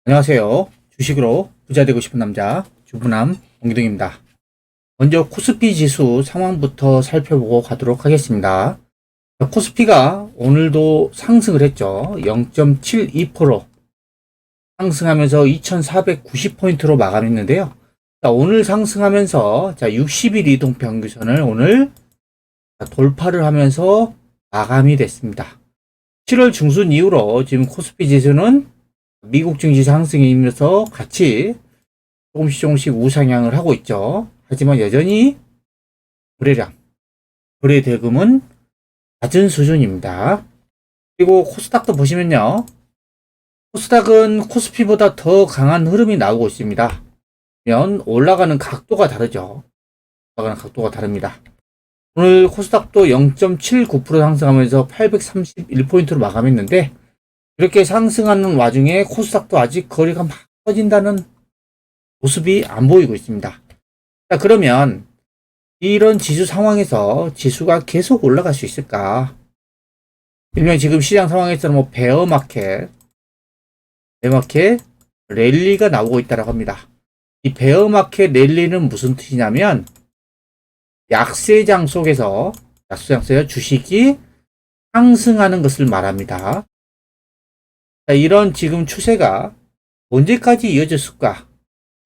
안녕하세요. 주식으로 부자 되고 싶은 남자 주부남 홍기동입니다. 먼저 코스피 지수 상황부터 살펴보고 가도록 하겠습니다. 코스피가 오늘도 상승을 했죠. 0.72% 상승하면서 2490포인트로 마감했는데요. 오늘 상승하면서 60일 이동 평균선을 오늘 돌파를 하면서 마감이 됐습니다. 7월 중순 이후로 지금 코스피 지수는 미국 증시 상승에 있면서 같이 조금씩 우상향을 하고 있죠. 하지만 여전히 거래 대금은 낮은 수준입니다. 그리고 코스닥도 보시면요. 코스닥은 코스피보다 더 강한 흐름이 나오고 있습니다. 올라가는 각도가 다르죠. 올라가는 각도가 다릅니다. 오늘 코스닥도 0.79% 상승하면서 831포인트로 마감했는데 이렇게 상승하는 와중에 코스닥도 아직 거래가 막 커진다는 모습이 안 보이고 있습니다. 자, 그러면 이런 지수 상황에서 지수가 계속 올라갈 수 있을까? 일명 지금 시장 상황에서는 베어마켓 랠리가 나오고 있다고 합니다. 이 베어마켓 랠리는 무슨 뜻이냐면 약세장 속에서 주식이 상승하는 것을 말합니다. 자, 이런 지금 추세가 언제까지 이어졌을까?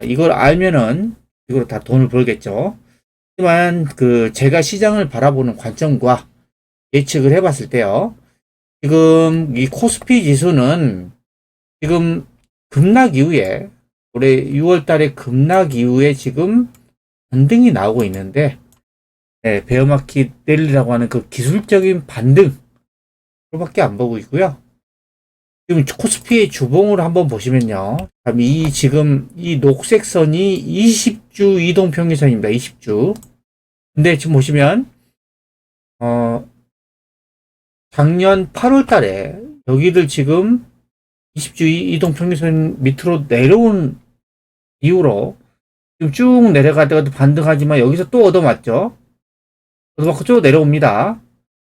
이걸 알면은 이걸로 다 돈을 벌겠죠. 하지만 제가 시장을 바라보는 관점과 예측을 해봤을 때요. 지금 이 코스피 지수는 지금 급락 이후에 올해 6월 달에 급락 이후에 지금 반등이 나오고 있는데 베어마켓 랠리라고 하는 그 기술적인 반등 그거밖에 안 보고 있고요. 지금 코스피의 주봉을 한번 보시면요. 지금 이 녹색 선이 20주 이동평균선입니다. 20주. 근데 지금 보시면, 작년 8월 달에 여기를 지금 20주 이동평균선 밑으로 내려온 이후로 지금 쭉 내려가다가도 반등하지만 여기서 또 얻어맞죠. 얻어맞고 쭉 내려옵니다.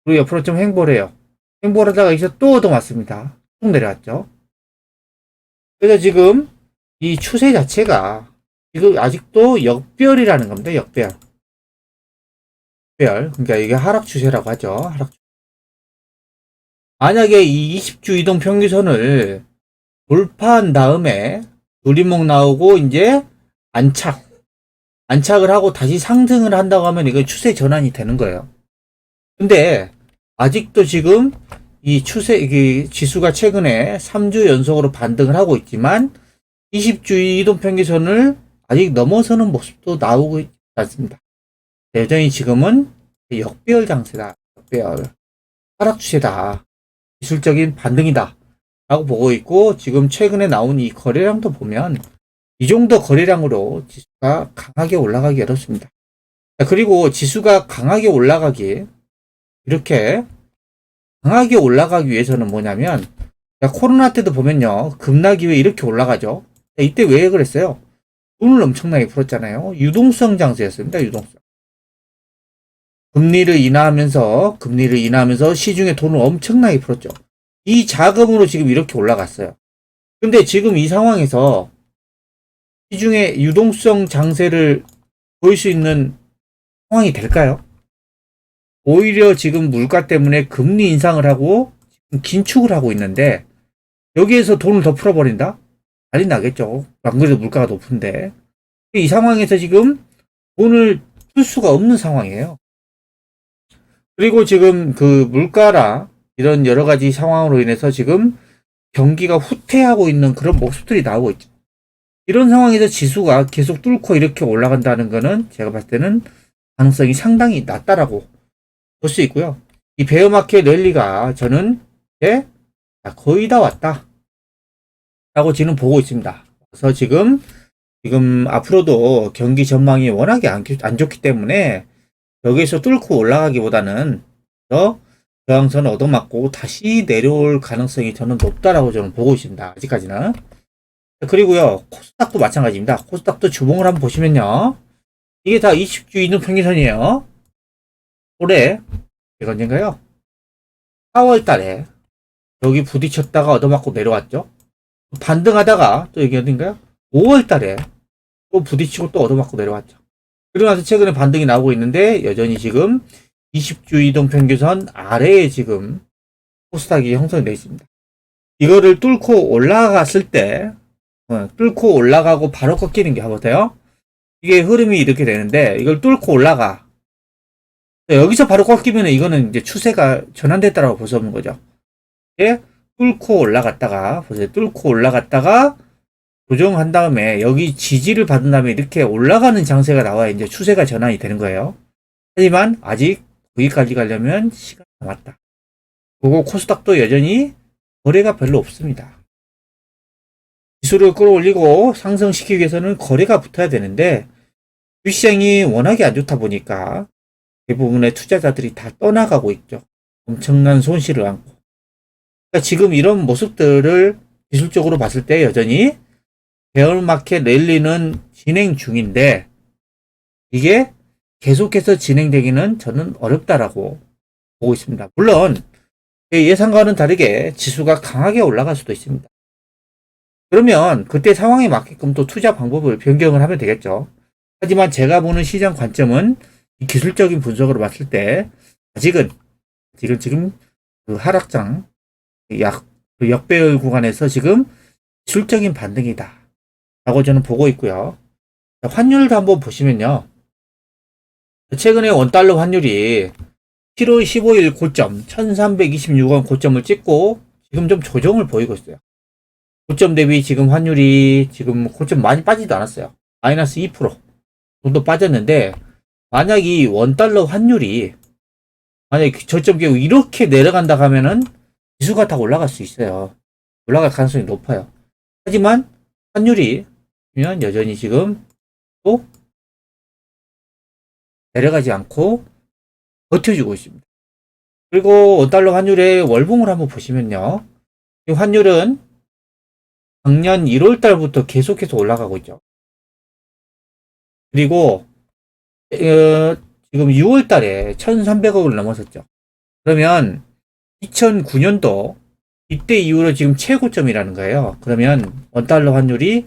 그리고 옆으로 좀 횡보를 해요. 횡보하다가 여기서 또 얻어맞습니다. 쭉 내려왔죠. 그래서 지금 이 추세 자체가 지금 아직도 역별이라는 겁니다. 역별. 그러니까 이게 하락 추세라고 하죠. 하락 추세. 만약에 이 20주 이동 평균선을 돌파한 다음에 돌림목 나오고 이제 안착을 하고 다시 상승을 한다고 하면 이거 추세 전환이 되는 거예요. 근데 아직도 지금 이 지수가 최근에 3주 연속으로 반등을 하고 있지만 20주 이동평균선을 아직 넘어서는 모습도 나오고 있지 않습니다. 여전히 지금은 역배열 장세다. 역배열. 하락 추세다. 기술적인 반등이다. 라고 보고 있고 지금 최근에 나온 이 거래량도 보면 이 정도 거래량으로 지수가 강하게 올라가기 어렵습니다. 그리고 지수가 강하게 이렇게 강하게 올라가기 위해서는 뭐냐면 코로나 때도 보면요. 급락 이후에 이렇게 올라가죠. 이때 왜 그랬어요? 돈을 엄청나게 풀었잖아요. 유동성 장세였습니다. 유동성. 금리를 인하하면서 시중에 돈을 엄청나게 풀었죠. 이 자금으로 지금 이렇게 올라갔어요. 근데 지금 이 상황에서 시중에 유동성 장세를 보일 수 있는 상황이 될까요? 오히려 지금 물가 때문에 금리 인상을 하고 긴축을 하고 있는데 여기에서 돈을 더 풀어버린다? 난리 나겠죠. 안 그래도 물가가 높은데. 이 상황에서 지금 돈을 풀 수가 없는 상황이에요. 그리고 지금 물가라 이런 여러 가지 상황으로 인해서 지금 경기가 후퇴하고 있는 그런 모습들이 나오고 있죠. 이런 상황에서 지수가 계속 뚫고 이렇게 올라간다는 거는 제가 봤을 때는 가능성이 상당히 낮다라고 볼 수 있고요. 이 베어마켓 랠리가 저는 거의 다 왔다 라고 지금 보고 있습니다. 그래서 지금 앞으로도 경기 전망이 워낙에 안 좋기 때문에 여기에서 뚫고 올라가기보다는 저항선 얻어맞고 다시 내려올 가능성이 저는 높다라고 저는 보고 있습니다. 아직까지는. 그리고요, 코스닥도 마찬가지입니다. 코스닥도 주봉을 한번 보시면요. 이게 다 20주 이동 평균선이에요. 올해, 이게 언젠가요? 4월 달에 여기 부딪혔다가 얻어맞고 내려왔죠. 반등하다가 또 여기 어딘가요? 5월 달에 또 부딪히고 또 얻어맞고 내려왔죠. 그러고 나서 최근에 반등이 나오고 있는데 여전히 지금 20주 이동 평균선 아래에 지금 코스닥이 형성되어 있습니다. 이거를 뚫고 올라갔을 때 뚫고 올라가고 바로 꺾이는 게 보세요. 이게 흐름이 이렇게 되는데 이걸 뚫고 올라가. 여기서 바로 꺾이면 이거는 이제 추세가 전환됐다라고 볼 수 없는 거죠. 예? 뚫고 올라갔다가 보세요. 뚫고 올라갔다가 조정한 다음에 여기 지지를 받은 다음에 이렇게 올라가는 장세가 나와야 이제 추세가 전환이 되는 거예요. 하지만 아직 거기까지 가려면 시간이 남았다. 그리고 코스닥도 여전히 거래가 별로 없습니다. 지수를 끌어올리고 상승시키기 위해서는 거래가 붙어야 되는데 주시장이 워낙에 안 좋다 보니까 대부분의 투자자들이 다 떠나가고 있죠. 엄청난 손실을 안고. 그러니까 지금 이런 모습들을 기술적으로 봤을 때 여전히 베어마켓 랠리는 진행 중인데 이게 계속해서 진행되기는 저는 어렵다라고 보고 있습니다. 물론 예상과는 다르게 지수가 강하게 올라갈 수도 있습니다. 그러면 그때 상황에 맞게끔 또 투자 방법을 변경을 하면 되겠죠. 하지만 제가 보는 시장 관점은 기술적인 분석으로 봤을 때 아직은 지금 그 하락장 그 역배열 구간에서 지금 기술적인 반등이다 라고 저는 보고 있고요. 환율도 한번 보시면요. 최근에 원달러 환율이 7월 15일 고점 1326원 고점을 찍고 지금 좀 조정을 보이고 있어요. 고점 대비 지금 환율이 지금 고점 많이 빠지도 않았어요. 마이너스 2% 정도 빠졌는데 만약 이 원달러 환율이 만약 저점 기고 이렇게 내려간다 하면은 지수가 다 올라갈 수 있어요. 올라갈 가능성이 높아요. 하지만 환율이 여전히 지금 또 내려가지 않고 버텨주고 있습니다. 그리고 원달러 환율의 월봉을 한번 보시면요. 이 환율은 작년 1월 달부터 계속해서 올라가고 있죠. 그리고 지금 6월 달에 1,300억을 넘어섰죠. 그러면 2009년도 이때 이후로 지금 최고점이라는 거예요. 그러면 원달러 환율이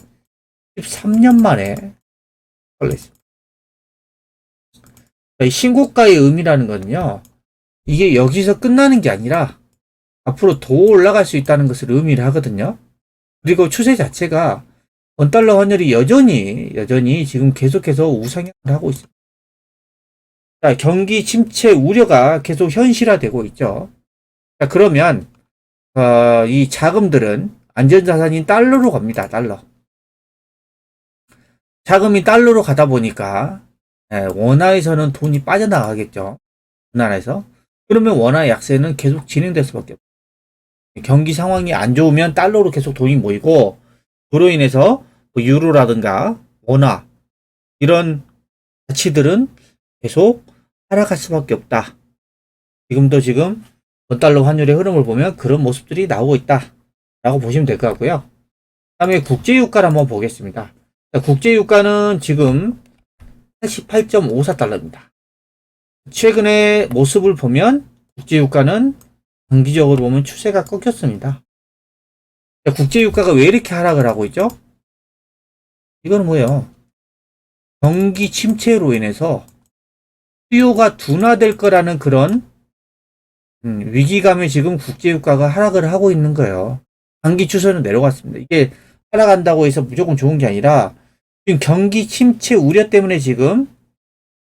13년 만에 올랐습니다. 신고가의 의미라는 거는요. 이게 여기서 끝나는 게 아니라 앞으로 더 올라갈 수 있다는 것을 의미를 하거든요. 그리고 추세 자체가 원달러 환율이 여전히 지금 계속해서 우상향을 하고 있습니다. 자, 경기 침체 우려가 계속 현실화되고 있죠. 자, 그러면 이 자금들은 안전자산인 달러로 갑니다. 달러. 자금이 달러로 가다 보니까 원화에서는 돈이 빠져나가겠죠. 우리나라에서. 그러면 원화 약세는 계속 진행될 수밖에 없어요. 경기 상황이 안 좋으면 달러로 계속 돈이 모이고 그로 인해서 뭐 유로라든가 원화 이런 가치들은 계속 하락할 수밖에 없다. 지금 원달러 환율의 흐름을 보면 그런 모습들이 나오고 있다 라고 보시면 될 것 같고요. 그 다음에 국제유가를 한번 보겠습니다. 국제유가는 지금 88.54달러입니다. 최근의 모습을 보면 국제유가는 단기적으로 보면 추세가 꺾였습니다. 국제유가가 왜 이렇게 하락을 하고 있죠? 이거는 뭐예요? 경기 침체로 인해서 수요가 둔화될 거라는 그런 위기감에 지금 국제유가가 하락을 하고 있는 거예요. 단기 추세는 내려갔습니다. 이게 하락한다고 해서 무조건 좋은 게 아니라 지금 경기 침체 우려 때문에 지금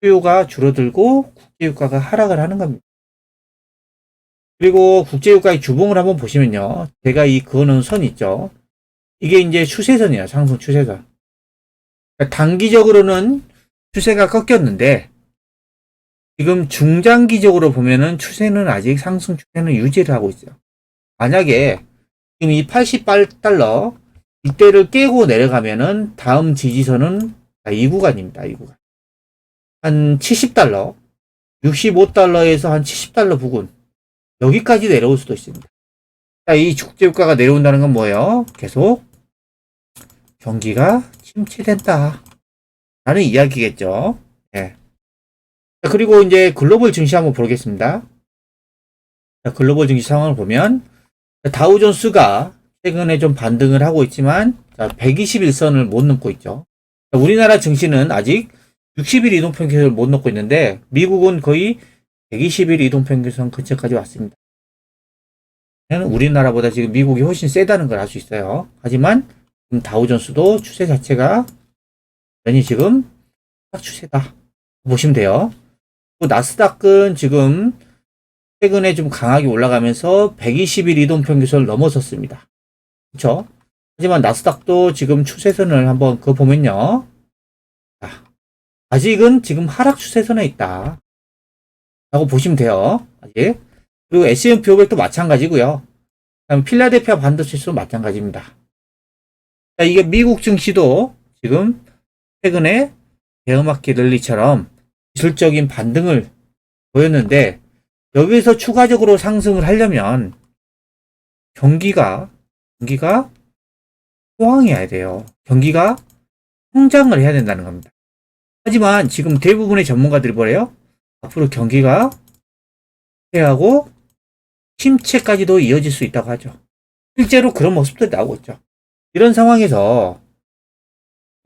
수요가 줄어들고 국제유가가 하락을 하는 겁니다. 그리고 국제유가의 주봉을 한번 보시면요. 제가 그어놓은 선 있죠. 이게 이제 추세선이에요. 상승 추세선. 그러니까 단기적으로는 추세가 꺾였는데 지금 중장기적으로 보면은 추세는 아직 상승 추세는 유지를 하고 있어요. 만약에 지금 이 88달러 이때를 깨고 내려가면은 다음 지지선은 이 구간입니다. 이 구간. 한 70달러, 65달러에서 한 70달러 부근 여기까지 내려올 수도 있습니다. 자, 이 국제유가가 내려온다는 건 뭐예요? 계속 경기가 침체된다 라는 이야기겠죠. 네. 그리고 이제 글로벌 증시 한번 보겠습니다. 글로벌 증시 상황을 보면 다우존스가 최근에 좀 반등을 하고 있지만, 자, 121선을 못 넘고 있죠. 우리나라 증시는 아직 60일 이동평균선을 못 넘고 있는데, 미국은 거의 120일 이동평균선 근처까지 왔습니다. 우리나라보다 지금 미국이 훨씬 세다는 걸 알 수 있어요. 하지만, 다우존스도 추세 자체가 여전히 지금 추세다 보시면 돼요. 나스닥은 지금 최근에 좀 강하게 올라가면서 120일 이동평균선을 넘어섰습니다. 그렇죠? 하지만 나스닥도 지금 추세선을 한번 그거 보면요. 자, 아직은 지금 하락 추세선에 있다 라고 보시면 돼요. 아직. 그리고 S&P 500도 마찬가지고요. 그다음에 필라델피아 반도체도 마찬가지입니다. 자, 이게 미국 증시도 지금 최근에 베어마켓 랠리처럼 기술적인 반등을 보였는데, 여기서 추가적으로 상승을 하려면 경기가 호황해야 돼요. 경기가 성장을 해야 된다는 겁니다. 하지만 지금 대부분의 전문가들이 뭐래요? 앞으로 경기가 하고 침체까지도 이어질 수 있다고 하죠. 실제로 그런 모습도 나오고 있죠. 이런 상황에서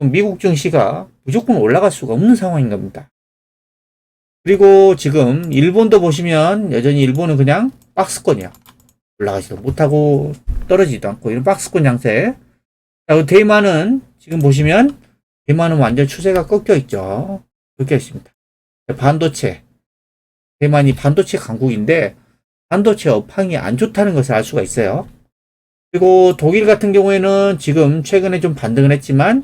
미국 증시가 무조건 올라갈 수가 없는 상황인 겁니다. 그리고 지금 일본도 보시면 여전히 일본은 그냥 박스권이야. 올라가지도 못하고 떨어지지도 않고 이런 박스권 양세. 대만은 지금 보시면 대만은 완전 추세가 꺾여 있죠. 꺾여 있습니다. 반도체. 대만이 반도체 강국인데 반도체 업황이 안 좋다는 것을 알 수가 있어요. 그리고 독일 같은 경우에는 지금 최근에 좀 반등을 했지만,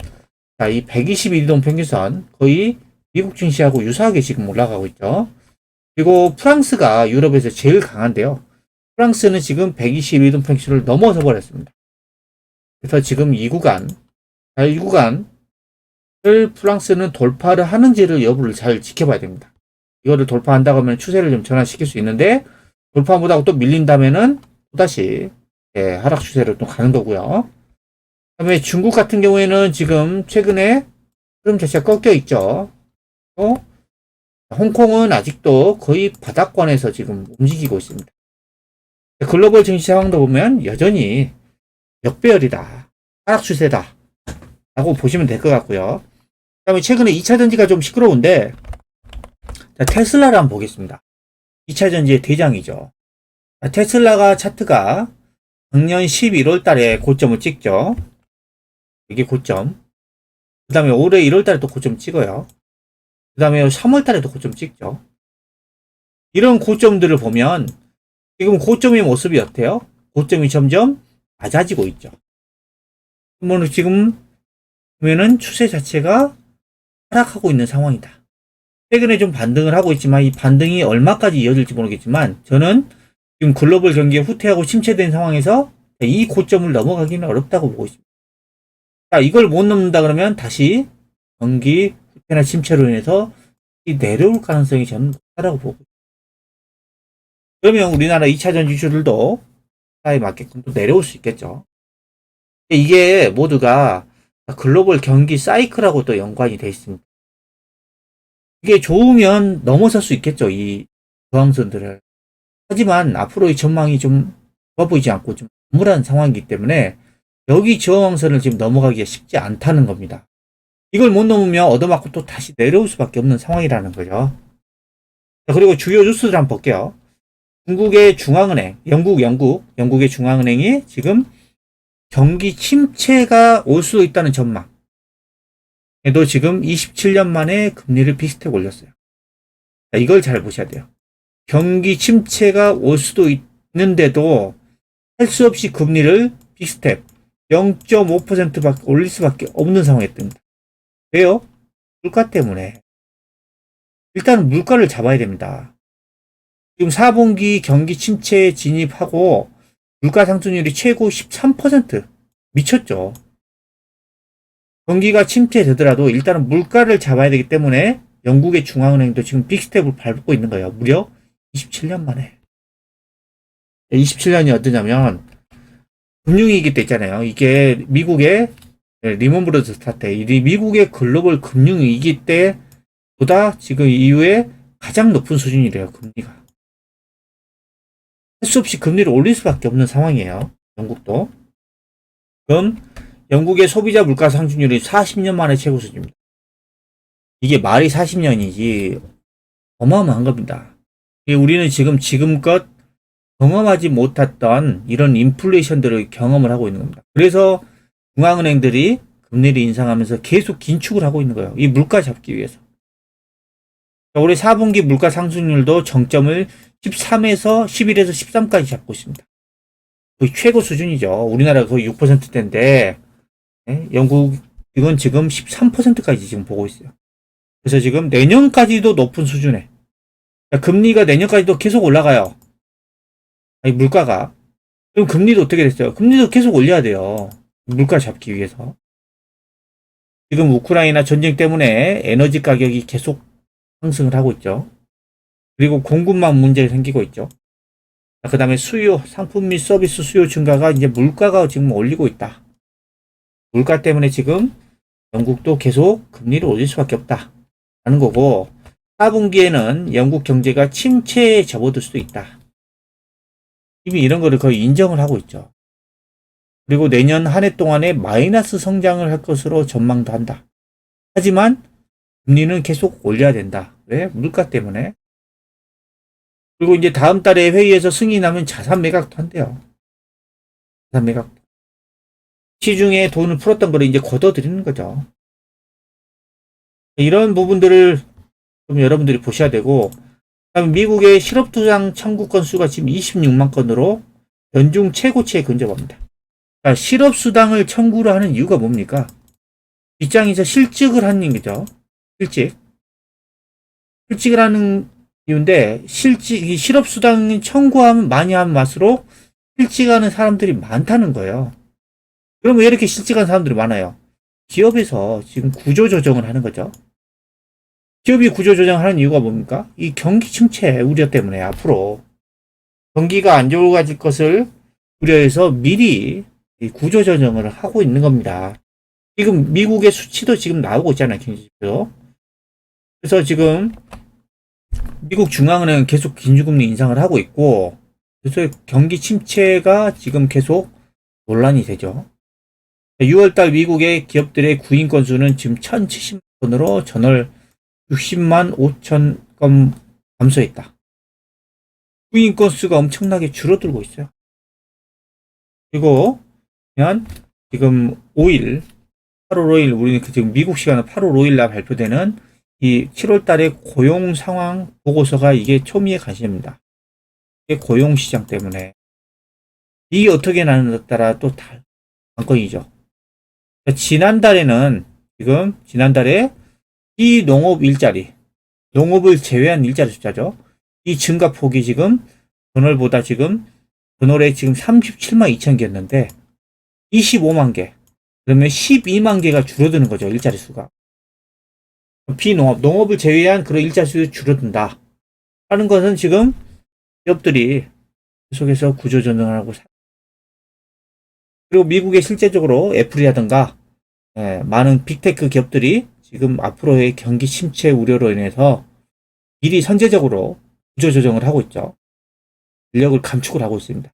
자, 이 121동 평균선 거의 미국 증시하고 유사하게 지금 올라가고 있죠. 그리고 프랑스가 유럽에서 제일 강한데요. 프랑스는 지금 121동 평균선을 넘어서 버렸습니다. 그래서 지금 이 구간을 프랑스는 돌파를 하는지를 여부를 잘 지켜봐야 됩니다. 이거를 돌파한다고 하면 추세를 좀 전환시킬 수 있는데, 돌파 못하고 또 밀린다면은 또다시 하락 추세로 또 가는 거고요. 그다음에 중국 같은 경우에는 지금 최근에 흐름 자체가 꺾여 있죠. 홍콩은 아직도 거의 바닥권에서 지금 움직이고 있습니다. 글로벌 증시 상황도 보면 여전히 역배열이다, 하락 추세다 라고 보시면 될 것 같고요. 그 다음에 최근에 2차 전지가 좀 시끄러운데, 자, 테슬라를 한번 보겠습니다. 2차 전지의 대장이죠. 자, 테슬라가 차트가 작년 11월 달에 고점을 찍죠. 이게 고점. 그 다음에 올해 1월 달에 또 고점 찍어요. 그 다음에 3월 달에도 고점 찍죠. 이런 고점들을 보면 지금 고점의 모습이 어때요? 고점이 점점 낮아지고 있죠. 지금 보면은 추세 자체가 하락하고 있는 상황이다. 최근에 좀 반등을 하고 있지만 이 반등이 얼마까지 이어질지 모르겠지만, 저는 지금 글로벌 경기에 후퇴하고 침체된 상황에서 이 고점을 넘어가기는 어렵다고 보고 있습니다. 자, 이걸 못 넘는다 그러면 다시 경기 후퇴나 침체로 인해서 내려올 가능성이 저는 높다라고 보고 있습니다. 그러면 우리나라 2차 전지주들도 사에 맞게끔 또 내려올 수 있겠죠. 이게 모두가 글로벌 경기 사이클하고 또 연관이 되어 있습니다. 이게 좋으면 넘어설 수 있겠죠, 이 저항선들을. 하지만 앞으로의 전망이 좀 좋아 보이지 않고 좀 암울한 상황이기 때문에 여기 저항선을 지금 넘어가기가 쉽지 않다는 겁니다. 이걸 못 넘으면 얻어맞고 또 다시 내려올 수밖에 없는 상황이라는 거죠. 그리고 주요 뉴스들 한번 볼게요. 중국의 중앙은행, 영국의 중앙은행이 지금 경기 침체가 올 수도 있다는 전망. 에도 지금 27년 만에 금리를 빅스텝 올렸어요. 자, 이걸 잘 보셔야 돼요. 경기 침체가 올 수도 있는데도 할 수 없이 금리를 빅스텝 0.5%밖에 올릴 수밖에 없는 상황이었답니다. 왜요? 물가 때문에. 일단은 물가를 잡아야 됩니다. 지금 4분기 경기 침체에 진입하고 물가 상승률이 최고 13%. 미쳤죠. 경기가 침체되더라도 일단은 물가를 잡아야 되기 때문에 영국의 중앙은행도 지금 빅스텝을 밟고 있는 거예요. 무려 27년 만에. 27년이 어떠냐면 금융위기 때 있잖아요. 이게 미국의 리먼 브러더스 사태, 미국의 글로벌 금융위기 때보다 지금 이후에 가장 높은 수준이래요. 금리가. 할 수 없이 금리를 올릴 수밖에 없는 상황이에요. 영국도. 그럼 영국의 소비자 물가 상승률이 40년 만에 최고 수준입니다. 이게 말이 40년이지 어마어마한 겁니다. 우리는 지금껏 경험하지 못했던 이런 인플레이션들을 경험을 하고 있는 겁니다. 그래서 중앙은행들이 금리를 인상하면서 계속 긴축을 하고 있는 거예요. 이 물가 잡기 위해서. 올해 4분기 물가 상승률도 정점을 13에서 11에서 13까지 잡고 있습니다. 거의 최고 수준이죠. 우리나라가 거의 6%대인데 영국은 지금 13%까지 지금 보고 있어요. 그래서 지금 내년까지도 높은 수준에 금리가 내년까지도 계속 올라가요. 물가가. 그럼 금리도 어떻게 됐어요? 금리도 계속 올려야 돼요. 물가 잡기 위해서. 지금 우크라이나 전쟁 때문에 에너지 가격이 계속 상승을 하고 있죠. 그리고 공급망 문제가 생기고 있죠. 그 다음에 수요, 상품 및 서비스 수요 증가가 이제 물가가 지금 올리고 있다. 물가 때문에 지금 영국도 계속 금리를 올릴 수밖에 없다. 하는 거고, 4분기에는 영국 경제가 침체에 접어들 수도 있다. 이미 이런 거를 거의 인정을 하고 있죠. 그리고 내년 한 해 동안에 마이너스 성장을 할 것으로 전망도 한다. 하지만 금리는 계속 올려야 된다. 왜? 물가 때문에. 그리고 이제 다음 달에 회의에서 승인하면 자산 매각도 한대요. 자산 매각. 시중에 돈을 풀었던 거를 이제 걷어들이는 거죠. 이런 부분들을 좀 여러분들이 보셔야 되고, 미국의 실업투자 청구 건수가 지금 26만 건으로 연중 최고치에 근접합니다. 그러니까 실업수당을 청구를 하는 이유가 뭡니까? 뒷장에서 실직을 하는 거죠. 실직을 하는 이유인데, 이 실업수당 청구하면 많이 하면 많을수록 실직하는 사람들이 많다는 거예요. 그럼 왜 이렇게 실직하는 사람들이 많아요? 기업에서 지금 구조조정을 하는 거죠. 기업이 구조조정하는 이유가 뭡니까? 이 경기 침체 우려 때문에 앞으로 경기가 안 좋아질 것을 우려해서 미리 구조조정을 하고 있는 겁니다. 지금 미국의 수치도 지금 나오고 있잖아요. 경제지표. 그래서 지금 미국 중앙은행은 계속 긴축금리 인상을 하고 있고, 그래서 경기 침체가 지금 계속 논란이 되죠. 6월달 미국의 기업들의 구인 건수는 지금 1,070만 건으로 전월 60만 5천 건 감소했다. 구인 건수가 엄청나게 줄어들고 있어요. 그리고 지금 8월 5일 우리는 지금 미국 시간으로 8월 5일 날 발표되는 이 7월 달에 고용 상황 보고서가 이게 초미의 관심입니다. 이게 고용 시장 때문에 이게 어떻게 나누느냐에 따라 또 관건이죠. 지난달에 이 농업 일자리, 농업을 제외한 일자리 숫자죠. 이 증가폭이 지금 전월보다 지금 전월에 지금 37만 2천 개였는데 25만 개. 그러면 12만 개가 줄어드는 거죠. 일자리 수가. 농업을 제외한 그런 일자리 수가 줄어든다. 하는 것은 지금 기업들이 계속해서 구조조정을 하고 그리고 미국에 실제적으로 애플이라든가 많은 빅테크 기업들이 지금 앞으로의 경기 침체 우려로 인해서 미리 선제적으로 구조조정을 하고 있죠. 인력을 감축을 하고 있습니다.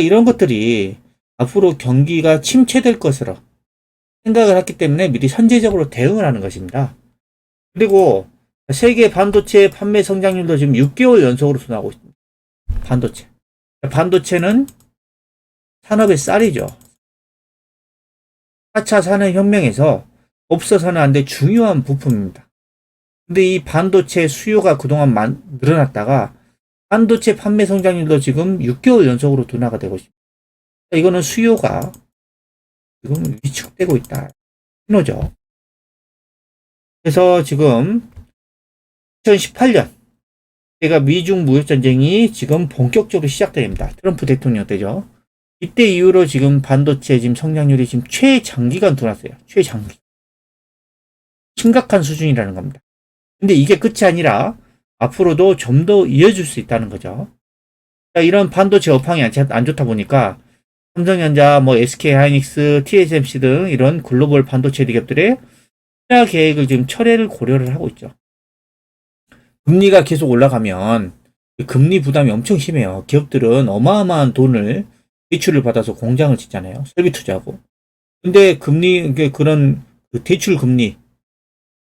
이런 것들이 앞으로 경기가 침체될 것으로 생각을 했기 때문에 미리 선제적으로 대응을 하는 것입니다. 그리고 세계 반도체 판매 성장률도 지금 6개월 연속으로 순하고 있습니다. 반도체는 산업의 쌀이죠. 4차 산업혁명에서 없어서는 안 될 중요한 부품입니다. 근데 이 반도체 수요가 그동안 늘어났다가 반도체 판매 성장률도 지금 6개월 연속으로 둔화가 되고 있습니다. 이거는 수요가 지금 위축되고 있다. 신호죠. 그래서 지금 2018년 제가 미중 무역전쟁이 지금 본격적으로 시작됩니다. 트럼프 대통령 때죠. 이때 이후로 지금 반도체 지금 성장률이 지금 최장기간 둔화했어요. 최장기. 심각한 수준이라는 겁니다. 근데 이게 끝이 아니라 앞으로도 좀 더 이어질 수 있다는 거죠. 이런 반도체 업황이 안 좋다 보니까 삼성전자, SK하이닉스, TSMC 등 이런 글로벌 반도체 기업들의 투자 계획을 지금 철회를 고려를 하고 있죠. 금리가 계속 올라가면 금리 부담이 엄청 심해요. 기업들은 어마어마한 돈을 대출을 받아서 공장을 짓잖아요. 설비 투자하고. 근데 금리, 그런 그 대출 금리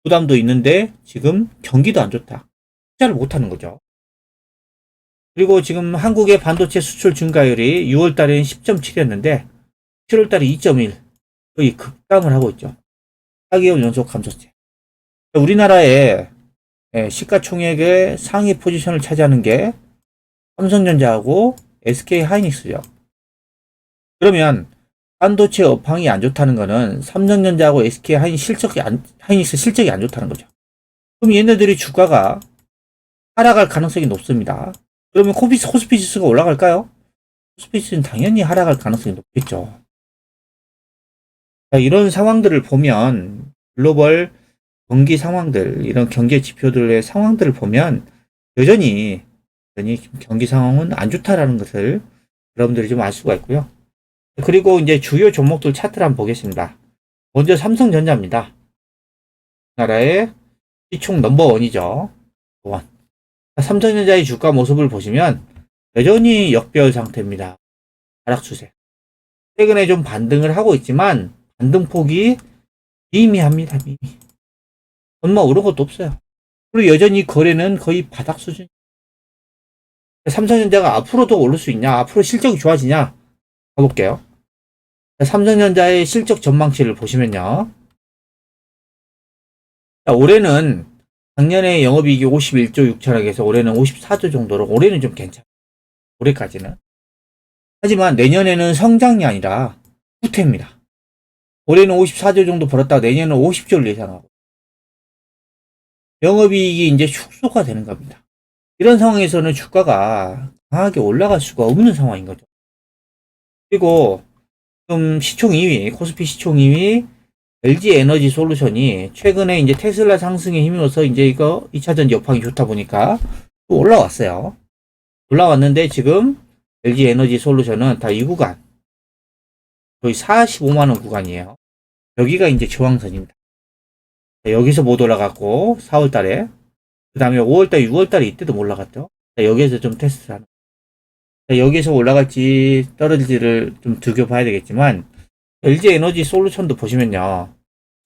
부담도 있는데 지금 경기도 안 좋다. 투자를 못 하는 거죠. 그리고 지금 한국의 반도체 수출 증가율이 6월 달에는 10.7이었는데 7월 달에 2.1 거의 급감을 하고 있죠. 4개월 연속 감소세. 우리나라의 시가총액의 상위 포지션을 차지하는 게 삼성전자하고 SK 하이닉스죠. 그러면 반도체 업황이 안 좋다는 거는 삼성전자하고 SK 하이닉스 실적이 안 좋다는 거죠. 그럼 얘네들이 주가가 하락할 가능성이 높습니다. 그러면 코스피 지수가 올라갈까요? 코스피 지수는 당연히 하락할 가능성이 높겠죠. 자, 이런 상황들을 보면 글로벌 경기 상황들, 이런 경제 지표들의 상황들을 보면 여전히 경기 상황은 안 좋다라는 것을 여러분들이 좀 알 수가 있고요. 그리고 이제 주요 종목들 차트를 한번 보겠습니다. 먼저 삼성전자입니다. 나라의 시총 넘버원이죠. 원. 삼성전자의 주가 모습을 보시면 여전히 역배열 상태입니다. 하락 추세. 최근에 좀 반등을 하고 있지만 반등폭이 미미합니다. 미미. 얼마 오른 것도 없어요. 그리고 여전히 거래는 거의 바닥 수준. 삼성전자가 앞으로 더 오를 수 있냐? 앞으로 실적이 좋아지냐? 가볼게요. 삼성전자의 실적 전망치를 보시면요. 자, 올해는 작년에 영업이익이 51조 6천억에서 올해는 54조 정도로 올해는 좀 괜찮아요. 올해까지는. 하지만 내년에는 성장이 아니라 후퇴입니다. 올해는 54조 정도 벌었다가 내년은 50조를 예상하고 영업이익이 이제 축소가 되는 겁니다. 이런 상황에서는 주가가 강하게 올라갈 수가 없는 상황인 거죠. 그리고 지금 시총 2위, 코스피 시총 2위 LG 에너지 솔루션이 최근에 이제 테슬라 상승에 힘입어서 이제 이거 2차전지 여파이 좋다 보니까 또 올라왔어요. 올라왔는데 지금 LG 에너지 솔루션은 다 이 구간 거의 45만원 구간이에요. 여기가 이제 저항선입니다. 여기서 못 올라갔고 4월달에 그 다음에 5월달, 6월달에 이때도 못 올라갔죠. 여기에서 좀 테스트를 하는. 여기에서 올라갈지 떨어질지를 좀 두겨봐야 되겠지만 LG 에너지 솔루션도 보시면요.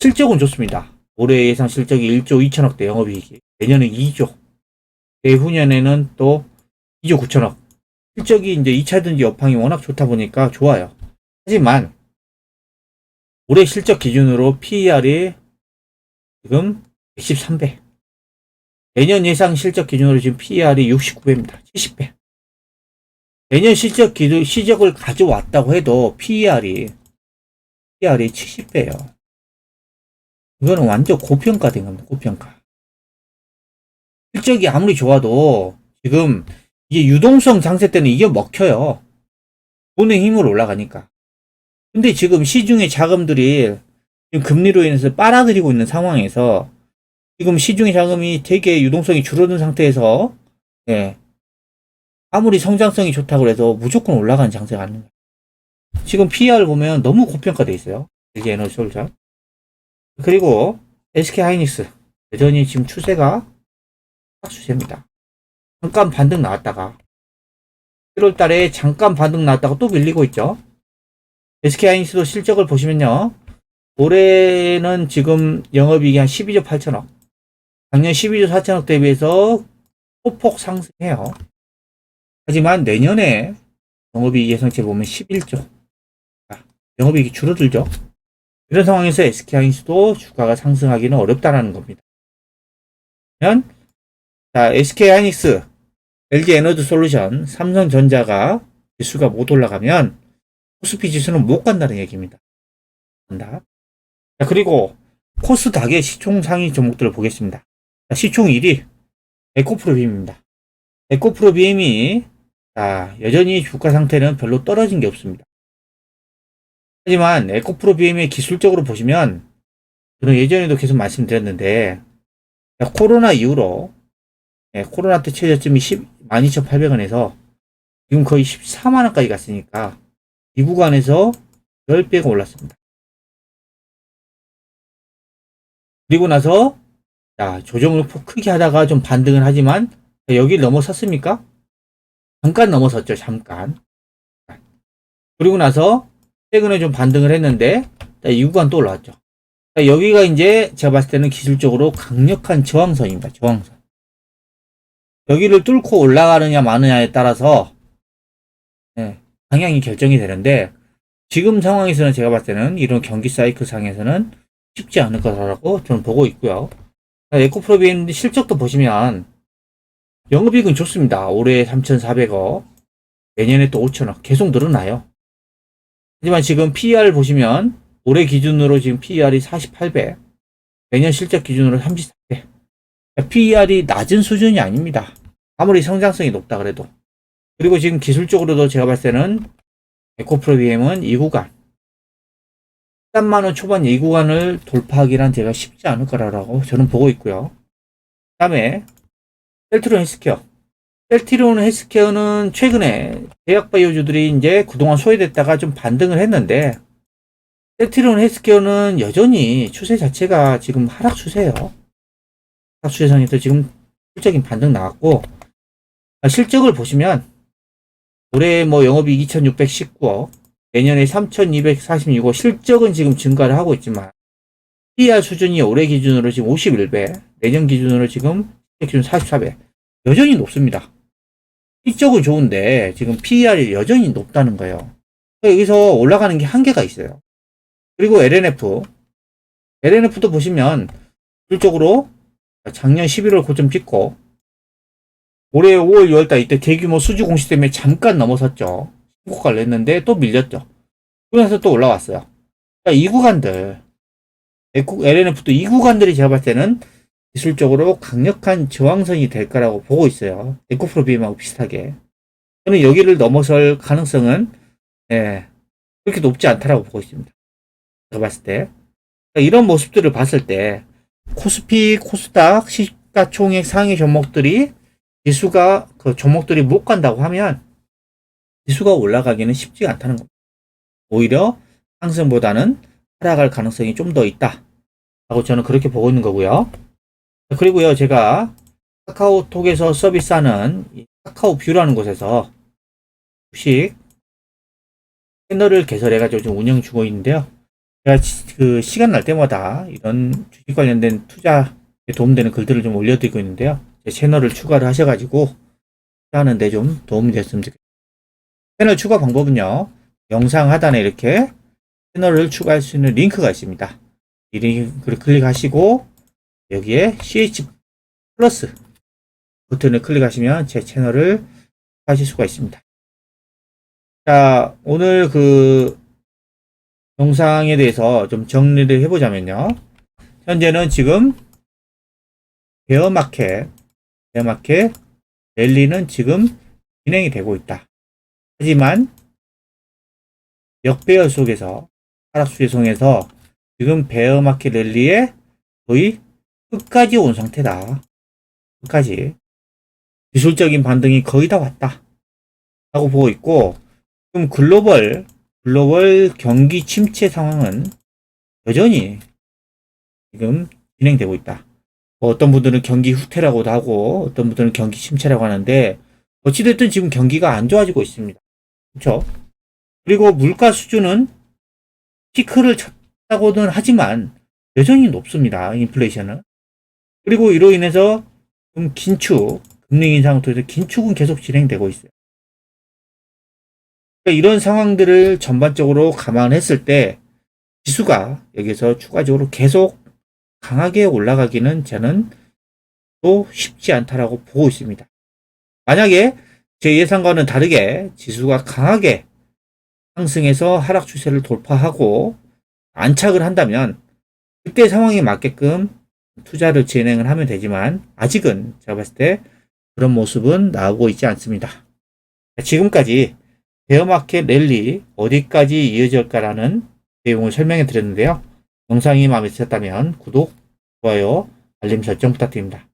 실적은 좋습니다. 올해 예상 실적이 1조 2천억대 영업이익이. 내년에 2조. 내후년에는 또 2조 9천억. 실적이 이제 2차전지 여팡이 워낙 좋다 보니까 좋아요. 하지만 올해 실적 기준으로 PER이 지금 113배. 내년 예상 실적 기준으로 지금 PER이 69배입니다. 70배. 내년 시적을 가져왔다고 해도 PER이 70배예요. 이거는 완전 고평가된 겁니다. 고평가. 실적이 아무리 좋아도 지금 이게 유동성 장세 때는 이게 먹혀요. 돈의 힘으로 올라가니까. 근데 지금 시중의 자금들이 지금 금리로 인해서 빨아들이고 있는 상황에서 지금 시중의 자금이 되게 유동성이 줄어든 상태에서 아무리 성장성이 좋다고 해서 무조건 올라가는 장세가 아닌 거예요. 지금 PER 보면 너무 고평가돼 있어요. LG 에너지 솔루션. 그리고 SK 하이닉스 여전히 지금 추세가 추세입니다. 잠깐 반등 나왔다가 1월 달에 잠깐 반등 나왔다가 또 밀리고 있죠. SK 하이닉스도 실적을 보시면요. 올해는 지금 영업이익이 한 12조 8천억. 작년 12조 4천억 대비해서 소폭 상승해요. 하지만 내년에 영업이익 예상치 보면 11조. 영업이익이 줄어들죠. 이런 상황에서 SK하이닉스도 주가가 상승하기는 어렵다라는 겁니다. 그러면 자, SK하이닉스, LG 에너지 솔루션, 삼성전자가 지수가 못 올라가면 코스피 지수는 못 간다는 얘기입니다. 간다. 자, 그리고 코스닥의 시총 상위 종목들을 보겠습니다. 자, 시총 1위 에코프로비엠입니다. 에코프로비엠이 여전히 주가 상태는 별로 떨어진 게 없습니다. 하지만 에코프로비엠의 기술적으로 보시면 저는 예전에도 계속 말씀드렸는데 코로나 이후로 코로나 때 최저점이 12,800원에서 지금 거의 14만원까지 갔으니까 이 구간에서 10배가 올랐습니다. 그리고 나서 조정을 크게 하다가 좀 반등을 하지만 여기를 넘어섰습니까? 잠깐 넘어섰죠. 잠깐. 그리고 나서 최근에 좀 반등을 했는데 이 구간 또 올라왔죠. 여기가 이제 제가 봤을 때는 기술적으로 강력한 저항선입니다. 저항선. 여기를 뚫고 올라가느냐 마느냐에 따라서 방향이 결정이 되는데, 지금 상황에서는 제가 봤을 때는 이런 경기 사이클 상에서는 쉽지 않을 거라고 저는 보고 있고요. 에코프로비엔 실적도 보시면 영업이익은 좋습니다. 올해 3,400억, 내년에 또 5천억 계속 늘어나요. 하지만 지금 PER 보시면 올해 기준으로 지금 PER이 48배, 내년 실적 기준으로 34배. PER이 낮은 수준이 아닙니다. 아무리 성장성이 높다 그래도. 그리고 지금 기술적으로도 제가 봤을 때는 에코프로비엠은 이 구간 13만원 초반 이 구간을 돌파하기란 제가 쉽지 않을 거라고 저는 보고 있고요. 그 다음에 셀트리온 헬스케어. 셀트리온 헬스케어는 최근에 제약바이오주들이 이제 그동안 소외됐다가 좀 반등을 했는데, 셀트리온 헬스케어는 여전히 추세 자체가 지금 하락 추세예요. 하락 추세상에서 지금 실적인 반등 나왔고, 실적을 보시면 올해 뭐 영업이익 2,619억, 내년에 3,246억, 실적은 지금 증가를 하고 있지만 PER 수준이 올해 기준으로 지금 51배, 내년 기준으로 지금 기준 44배, 여전히 높습니다. 실적은 좋은데 지금 PER이 여전히 높다는 거예요. 여기서 올라가는 게 한계가 있어요. 그리고 LNF도 보시면 실적으로 작년 11월 고점 찍고 올해 5월 6월달 이때 대규모 수주 공시 때문에 잠깐 넘어섰죠. 신고가를 냈는데 또 밀렸죠. 그러면서 또 올라왔어요. 그러니까 이 구간들, LNF도 이 구간들이 제가 봤을 때는 기술적으로 강력한 저항선이 될 거라고 보고 있어요. 에코프로비엠하고 비슷하게. 저는 여기를 넘어설 가능성은 그렇게 높지 않다라고 보고 있습니다. 제가 봤을 때. 그러니까 이런 모습들을 봤을 때 코스피, 코스닥, 시가총액 상위 종목들이 지수가 그 종목들이 못 간다고 하면 지수가 올라가기는 쉽지가 않다는 겁니다. 오히려 상승보다는 하락할 가능성이 좀 더 있다 라고 저는 그렇게 보고 있는 거고요. 그리고요, 제가 카카오톡에서 서비스하는 카카오뷰라는 곳에서 주식 채널을 개설해가지고 좀 운영 주고 있는데요. 제가 그 시간 날 때마다 이런 주식 관련된 투자에 도움되는 글들을 좀 올려드리고 있는데요. 제 채널을 추가를 하셔가지고 투자하는데 좀 도움이 됐으면 좋겠습니다. 채널 추가 방법은요, 영상 하단에 이렇게 채널을 추가할 수 있는 링크가 있습니다. 이 링크를 클릭하시고 여기에 CH 플러스 버튼을 클릭하시면 제 채널을 하실 수가 있습니다. 자, 오늘 그 영상에 대해서 좀 정리를 해보자면요. 현재는 지금 베어마켓 랠리는 지금 진행이 되고 있다. 하지만 역배열 속에서 하락 수혜성에서 지금 베어마켓 랠리에 거의 끝까지 온 상태다. 끝까지 기술적인 반등이 거의 다 왔다 라고 보고 있고, 지금 글로벌 경기 침체 상황은 여전히 지금 진행되고 있다. 어떤 분들은 경기 후퇴라고도 하고 어떤 분들은 경기 침체라고 하는데, 어찌됐든 지금 경기가 안 좋아지고 있습니다. 그렇죠? 그리고 물가 수준은 피크를 쳤다고는 하지만 여전히 높습니다. 인플레이션은. 그리고 이로 인해서 좀 긴축, 금리 인상을 통해서 긴축은 계속 진행되고 있어요. 그러니까 이런 상황들을 전반적으로 감안했을 때 지수가 여기서 추가적으로 계속 강하게 올라가기는 저는 또 쉽지 않다라고 보고 있습니다. 만약에 제 예상과는 다르게 지수가 강하게 상승해서 하락 추세를 돌파하고 안착을 한다면 그때 상황에 맞게끔 투자를 진행을 하면 되지만, 아직은 제가 봤을 때 그런 모습은 나오고 있지 않습니다. 지금까지 베어마켓 랠리 어디까지 이어질까라는 내용을 설명해 드렸는데요. 영상이 마음에 드셨다면 구독, 좋아요, 알림 설정 부탁드립니다.